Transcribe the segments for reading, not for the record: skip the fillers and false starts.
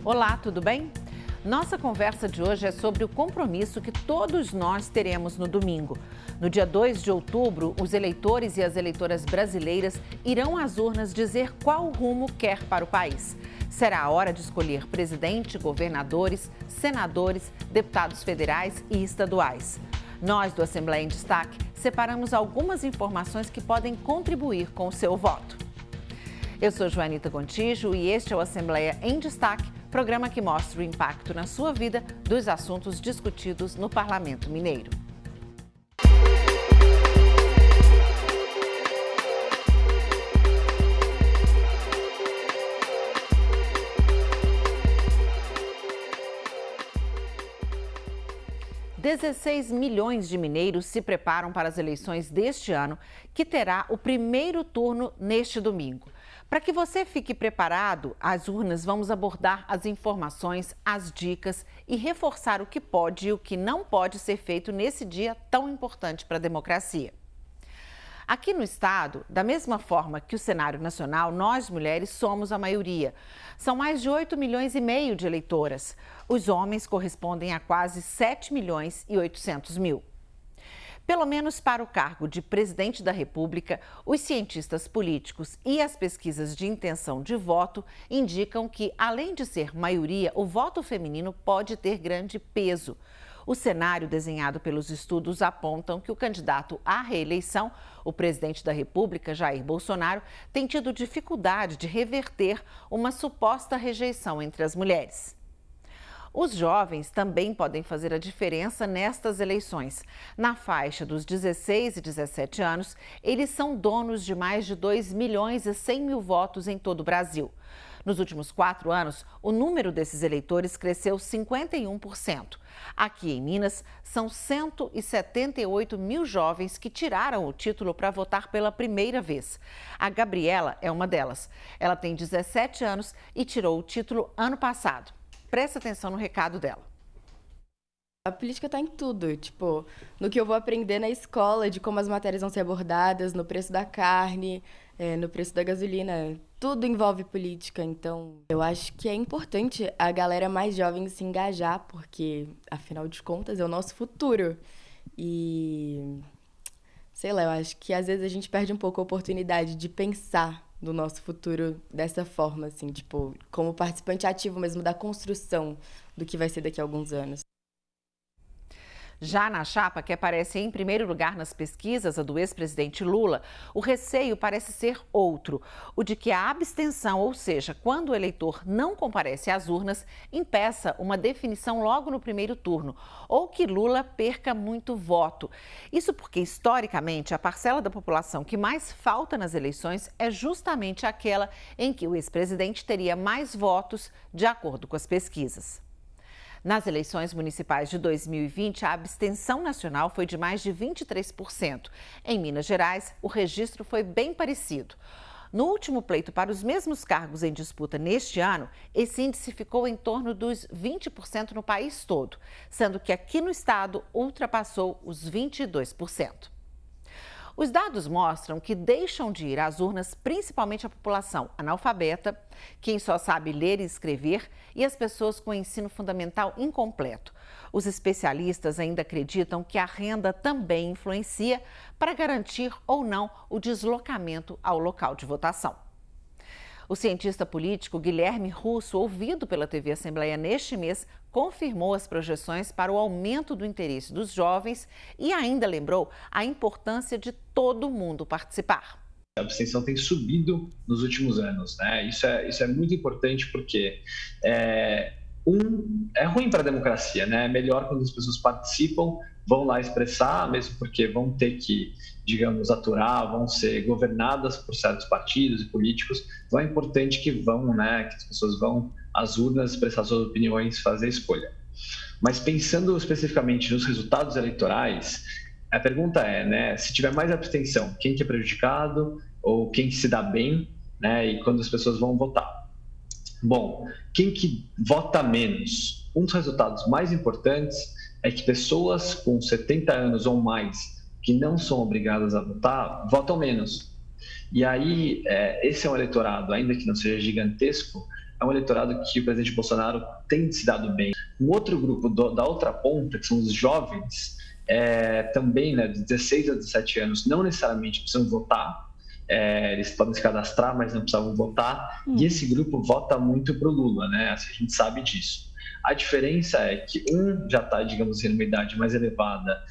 Olá, tudo bem? Nossa conversa de hoje é sobre o compromisso que todos nós teremos no domingo. No dia 2 de outubro, os eleitores e as eleitoras brasileiras irão às urnas dizer qual rumo quer para o país. Será a hora de escolher presidente, governadores, senadores, deputados federais e estaduais. Nós, do Assembleia em Destaque, separamos algumas informações que podem contribuir com o seu voto. Eu sou Joanita Gontijo e este é o Assembleia em Destaque, programa que mostra o impacto na sua vida dos assuntos discutidos no Parlamento Mineiro. $16 milhões de mineiros se preparam para as eleições deste ano, que terá o primeiro turno neste domingo. Para que você fique preparado, às urnas vamos abordar as informações, as dicas e reforçar o que pode e o que não pode ser feito nesse dia tão importante para a democracia. Aqui no estado, da mesma forma que o cenário nacional, nós mulheres somos a maioria. São mais de 8,5 milhões de eleitoras. Os homens correspondem a quase 7,8 milhões. Pelo menos para o cargo de presidente da República, os cientistas políticos e as pesquisas de intenção de voto indicam que, além de ser maioria, o voto feminino pode ter grande peso. O cenário desenhado pelos estudos apontam que o candidato à reeleição, o presidente da República, Jair Bolsonaro, tem tido dificuldade de reverter uma suposta rejeição entre as mulheres. Os jovens também podem fazer a diferença nestas eleições. Na faixa dos 16 e 17 anos, eles são donos de mais de 2,1 milhões votos em todo o Brasil. Nos últimos 4 anos, o número desses eleitores cresceu 51%. Aqui em Minas, são 178 mil jovens que tiraram o título para votar pela primeira vez. A Gabriela é uma delas. Ela tem 17 anos e tirou o título ano passado. Presta atenção no recado dela. A política está em tudo, no que eu vou aprender na escola, de como as matérias vão ser abordadas, no preço da carne, no preço da gasolina, tudo envolve política. Então, eu acho que é importante a galera mais jovem se engajar, porque, afinal de contas, é o nosso futuro. E, sei lá, eu acho que às vezes a gente perde um pouco a oportunidade de pensar do nosso futuro dessa forma, como participante ativo mesmo da construção do que vai ser daqui a alguns anos. Já na chapa que aparece em primeiro lugar nas pesquisas, a do ex-presidente Lula, o receio parece ser outro, o de que a abstenção, ou seja, quando o eleitor não comparece às urnas, impeça uma definição logo no primeiro turno, ou que Lula perca muito voto. Isso porque, historicamente, a parcela da população que mais falta nas eleições é justamente aquela em que o ex-presidente teria mais votos, de acordo com as pesquisas. Nas eleições municipais de 2020, a abstenção nacional foi de mais de 23%. Em Minas Gerais, o registro foi bem parecido. No último pleito para os mesmos cargos em disputa neste ano, esse índice ficou em torno dos 20% no país todo, sendo que aqui no estado ultrapassou os 22%. Os dados mostram que deixam de ir às urnas principalmente a população analfabeta, quem só sabe ler e escrever e as pessoas com ensino fundamental incompleto. Os especialistas ainda acreditam que a renda também influencia para garantir ou não o deslocamento ao local de votação. O cientista político Guilherme Russo, ouvido pela TV Assembleia neste mês, confirmou as projeções para o aumento do interesse dos jovens e ainda lembrou a importância de todo mundo participar. A abstenção tem subido nos últimos anos, né? Isso é muito importante porque é ruim para a democracia, né? É melhor quando as pessoas participam, vão lá expressar, mesmo porque vão ter que, digamos, aturar, vão ser governadas por certos partidos e políticos. Então é importante que que as pessoas vão às urnas expressar suas opiniões, fazer a escolha. Mas pensando especificamente nos resultados eleitorais, a pergunta é, né, se tiver mais abstenção, quem que é prejudicado ou quem que se dá bem, né, e quando as pessoas vão votar? Bom, quem que vota menos? Um dos resultados mais importantes é que pessoas com 70 anos ou mais que não são obrigadas a votar, votam menos. E aí, esse é um eleitorado, ainda que não seja gigantesco, é um eleitorado que o presidente Bolsonaro tem se dado bem. Um outro grupo da outra ponta, que são os jovens, também, né, de 16 a 17 anos, não necessariamente precisam votar, eles podem se cadastrar, mas não precisavam votar, e esse grupo vota muito para o Lula, né? Assim, a gente sabe disso. A diferença é que um já está, digamos, em uma idade mais elevada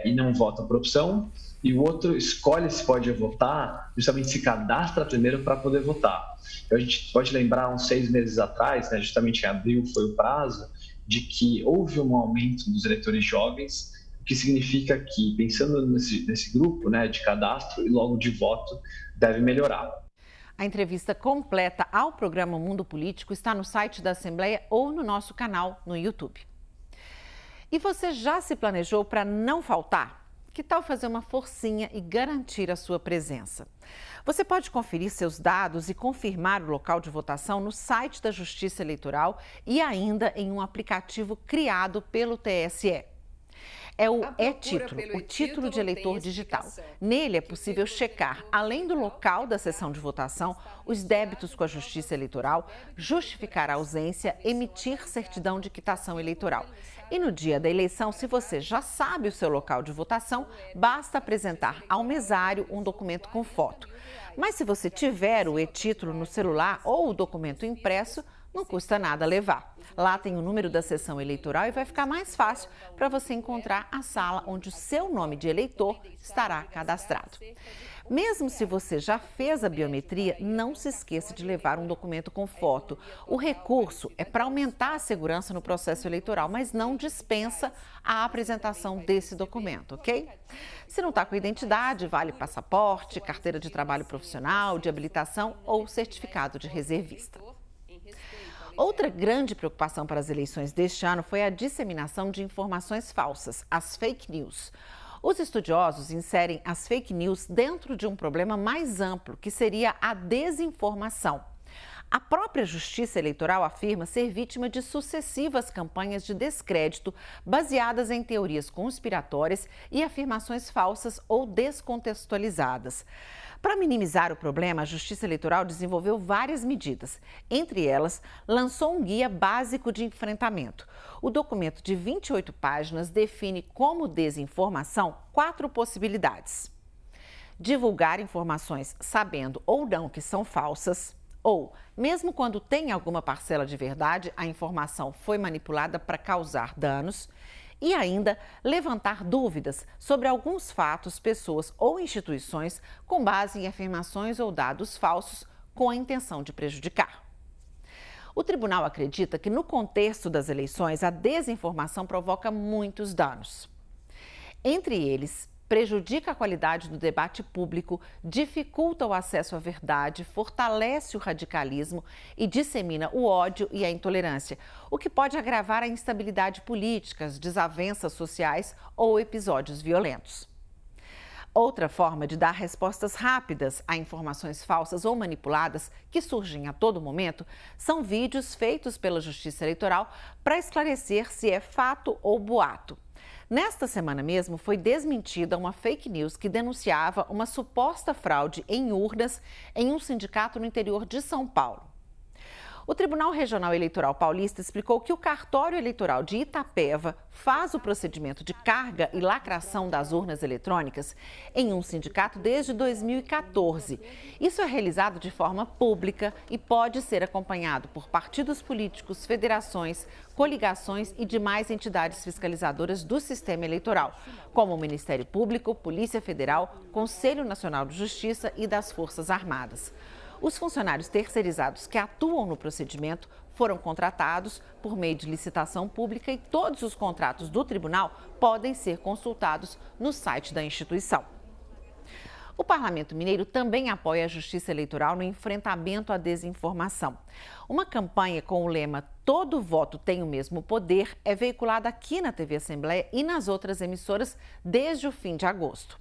e não vota por opção, e o outro escolhe se pode votar, justamente se cadastra primeiro para poder votar. A gente pode lembrar, uns 6 meses atrás, né, justamente em abril foi o prazo, de que houve um aumento dos eleitores jovens, o que significa que, pensando nesse grupo, né, de cadastro e logo de voto, deve melhorar. A entrevista completa ao programa Mundo Político está no site da Assembleia ou no nosso canal no YouTube. E você já se planejou para não faltar? Que tal fazer uma forcinha e garantir a sua presença? Você pode conferir seus dados e confirmar o local de votação no site da Justiça Eleitoral e ainda em um aplicativo criado pelo TSE. É o e-Título, o título de eleitor digital. Nele é possível checar, além do local da sessão de votação, os débitos com a Justiça Eleitoral, justificar a ausência, emitir certidão de quitação eleitoral. E no dia da eleição, se você já sabe o seu local de votação, basta apresentar ao mesário um documento com foto. Mas se você tiver o e-Título no celular ou o documento impresso, não custa nada levar. Lá tem o número da sessão eleitoral e vai ficar mais fácil para você encontrar a sala onde o seu nome de eleitor estará cadastrado. Mesmo se você já fez a biometria, não se esqueça de levar um documento com foto. O recurso é para aumentar a segurança no processo eleitoral, mas não dispensa a apresentação desse documento, ok? Se não está com identidade, vale passaporte, carteira de trabalho profissional, de habilitação ou certificado de reservista. Outra grande preocupação para as eleições deste ano foi a disseminação de informações falsas, as fake news. Os estudiosos inserem as fake news dentro de um problema mais amplo, que seria a desinformação. A própria Justiça Eleitoral afirma ser vítima de sucessivas campanhas de descrédito baseadas em teorias conspiratórias e afirmações falsas ou descontextualizadas. Para minimizar o problema, a Justiça Eleitoral desenvolveu várias medidas. Entre elas, lançou um guia básico de enfrentamento. O documento de 28 páginas define como desinformação 4 possibilidades: divulgar informações sabendo ou não que são falsas, ou, mesmo quando tem alguma parcela de verdade, a informação foi manipulada para causar danos. E ainda levantar dúvidas sobre alguns fatos, pessoas ou instituições com base em afirmações ou dados falsos com a intenção de prejudicar. O tribunal acredita que no contexto das eleições a desinformação provoca muitos danos. Entre eles, prejudica a qualidade do debate público, dificulta o acesso à verdade, fortalece o radicalismo e dissemina o ódio e a intolerância, o que pode agravar a instabilidade política, as desavenças sociais ou episódios violentos. Outra forma de dar respostas rápidas a informações falsas ou manipuladas que surgem a todo momento são vídeos feitos pela Justiça Eleitoral para esclarecer se é fato ou boato. Nesta semana mesmo, foi desmentida uma fake news que denunciava uma suposta fraude em urnas em um sindicato no interior de São Paulo. O Tribunal Regional Eleitoral Paulista explicou que o cartório eleitoral de Itapeva faz o procedimento de carga e lacração das urnas eletrônicas em um sindicato desde 2014. Isso é realizado de forma pública e pode ser acompanhado por partidos políticos, federações, coligações e demais entidades fiscalizadoras do sistema eleitoral, como o Ministério Público, Polícia Federal, Conselho Nacional de Justiça e das Forças Armadas. Os funcionários terceirizados que atuam no procedimento foram contratados por meio de licitação pública e todos os contratos do tribunal podem ser consultados no site da instituição. O Parlamento Mineiro também apoia a Justiça Eleitoral no enfrentamento à desinformação. Uma campanha com o lema "Todo voto tem o mesmo poder" é veiculada aqui na TV Assembleia e nas outras emissoras desde o fim de agosto.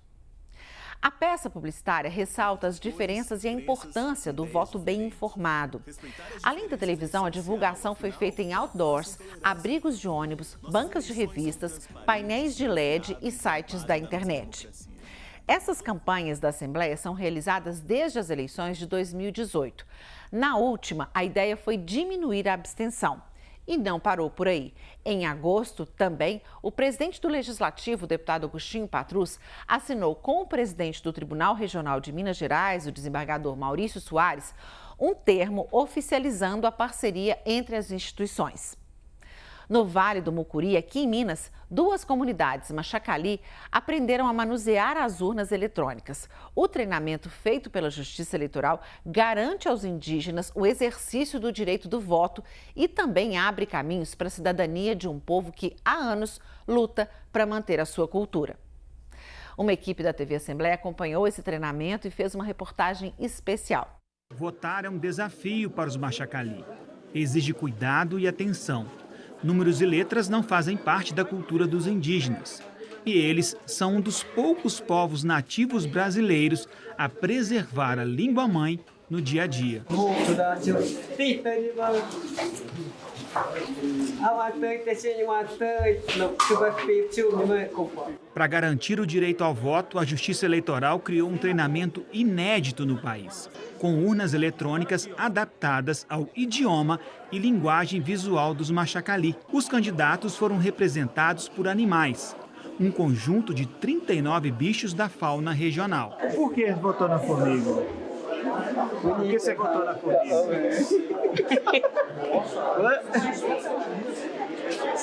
A peça publicitária ressalta as diferenças e a importância do voto bem informado. Além da televisão, a divulgação foi feita em outdoors, abrigos de ônibus, bancas de revistas, painéis de LED e sites da internet. Essas campanhas da Assembleia são realizadas desde as eleições de 2018. Na última, a ideia foi diminuir a abstenção. E não parou por aí. Em agosto, também, o presidente do Legislativo, o deputado Agostinho Patrus, assinou com o presidente do Tribunal Regional de Minas Gerais, o desembargador Maurício Soares, um termo oficializando a parceria entre as instituições. No Vale do Mucuri, aqui em Minas, 2 comunidades, Machacali, aprenderam a manusear as urnas eletrônicas. O treinamento feito pela Justiça Eleitoral garante aos indígenas o exercício do direito do voto e também abre caminhos para a cidadania de um povo que há anos luta para manter a sua cultura. Uma equipe da TV Assembleia acompanhou esse treinamento e fez uma reportagem especial. Votar é um desafio para os Machacali. Exige cuidado e atenção. Números e letras não fazem parte da cultura dos indígenas. E eles são um dos poucos povos nativos brasileiros a preservar a língua-mãe no dia a dia. Para garantir o direito ao voto, a Justiça Eleitoral criou um treinamento inédito no país, com urnas eletrônicas adaptadas ao idioma e linguagem visual dos Machacali. Os candidatos foram representados por animais, um conjunto de 39 bichos da fauna regional. Por que votou na formiga? Por que você votou na formiga?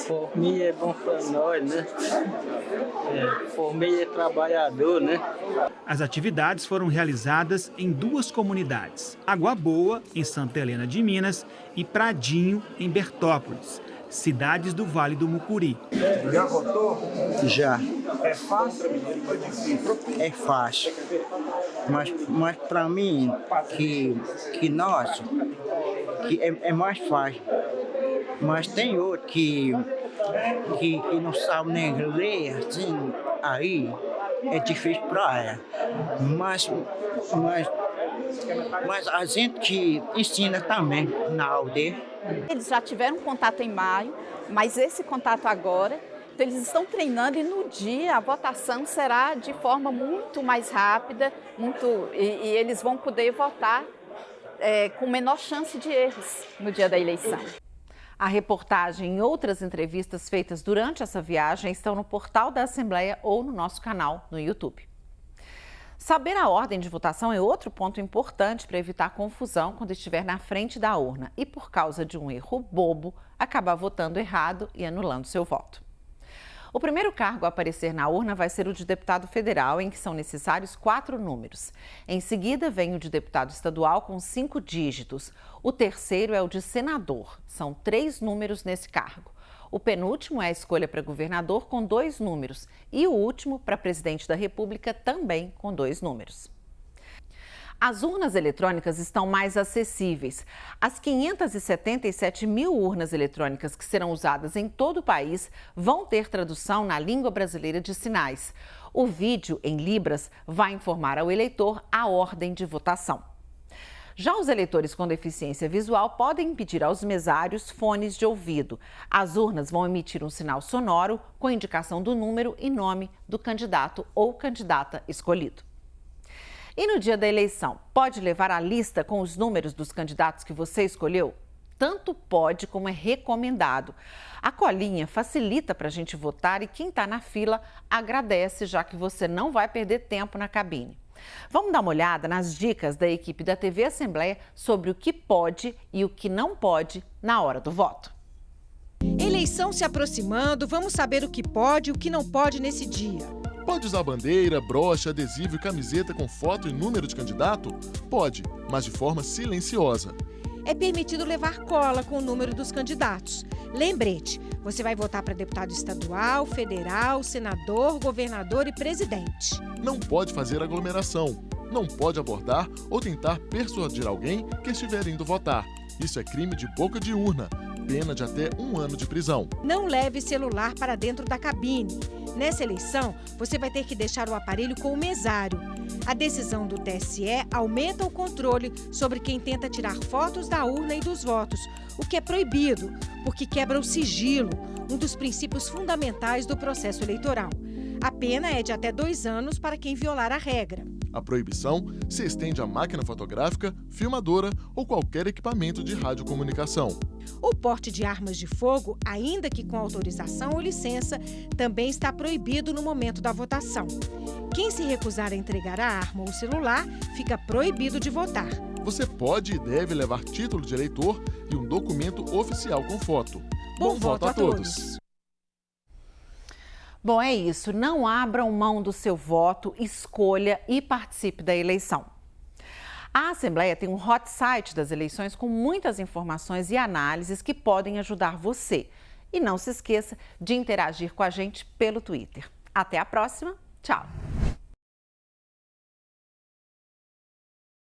Formiga é bom para nós, né? Formiga é trabalhador, né? As atividades foram realizadas em 2 comunidades, Água Boa, em Santa Helena de Minas, e Pradinho, em Bertópolis, cidades do Vale do Mucuri. Já votou? Já. É fácil ou difícil? É fácil. Mas para mim, que é mais fácil. Mas tem outro que não sabe nem ler, assim, aí é difícil para ela. Mas a gente que ensina também na aldeia. Eles já tiveram contato em maio, mas esse contato agora, então eles estão treinando e no dia a votação será de forma muito mais rápida, e eles vão poder votar com menor chance de erros no dia da eleição. A reportagem e outras entrevistas feitas durante essa viagem estão no portal da Assembleia ou no nosso canal no YouTube. Saber a ordem de votação é outro ponto importante para evitar confusão quando estiver na frente da urna e, por causa de um erro bobo, acabar votando errado e anulando seu voto. O primeiro cargo a aparecer na urna vai ser o de deputado federal, em que são necessários 4 números. Em seguida, vem o de deputado estadual com 5 dígitos. O terceiro é o de senador. São 3 números nesse cargo. O penúltimo é a escolha para governador com 2 números. E o último, para presidente da República, também com 2 números. As urnas eletrônicas estão mais acessíveis. As 577 mil urnas eletrônicas que serão usadas em todo o país vão ter tradução na língua brasileira de sinais. O vídeo, em libras, vai informar ao eleitor a ordem de votação. Já os eleitores com deficiência visual podem pedir aos mesários fones de ouvido. As urnas vão emitir um sinal sonoro com indicação do número e nome do candidato ou candidata escolhido. E no dia da eleição, pode levar a lista com os números dos candidatos que você escolheu? Tanto pode como é recomendado. A colinha facilita para a gente votar e quem está na fila agradece, já que você não vai perder tempo na cabine. Vamos dar uma olhada nas dicas da equipe da TV Assembleia sobre o que pode e o que não pode na hora do voto. Eleição se aproximando, vamos saber o que pode e o que não pode nesse dia. Pode usar bandeira, brocha, adesivo e camiseta com foto e número de candidato? Pode, mas de forma silenciosa. É permitido levar cola com o número dos candidatos. Lembrete, você vai votar para deputado estadual, federal, senador, governador e presidente. Não pode fazer aglomeração. Não pode abordar ou tentar persuadir alguém que estiver indo votar. Isso é crime de boca de urna. Pena de até 1 ano de prisão. Não leve celular para dentro da cabine. Nessa eleição, você vai ter que deixar o aparelho com o mesário. A decisão do TSE aumenta o controle sobre quem tenta tirar fotos da urna e dos votos, o que é proibido, porque quebra o sigilo, um dos princípios fundamentais do processo eleitoral. A pena é de até 2 anos para quem violar a regra. A proibição se estende à máquina fotográfica, filmadora ou qualquer equipamento de radiocomunicação. O porte de armas de fogo, ainda que com autorização ou licença, também está proibido no momento da votação. Quem se recusar a entregar a arma ou o celular, fica proibido de votar. Você pode e deve levar título de eleitor e um documento oficial com foto. Bom voto a todos! Bom, é isso. Não abram mão do seu voto, escolha e participe da eleição. A Assembleia tem um hot site das eleições com muitas informações e análises que podem ajudar você. E não se esqueça de interagir com a gente pelo Twitter. Até a próxima. Tchau!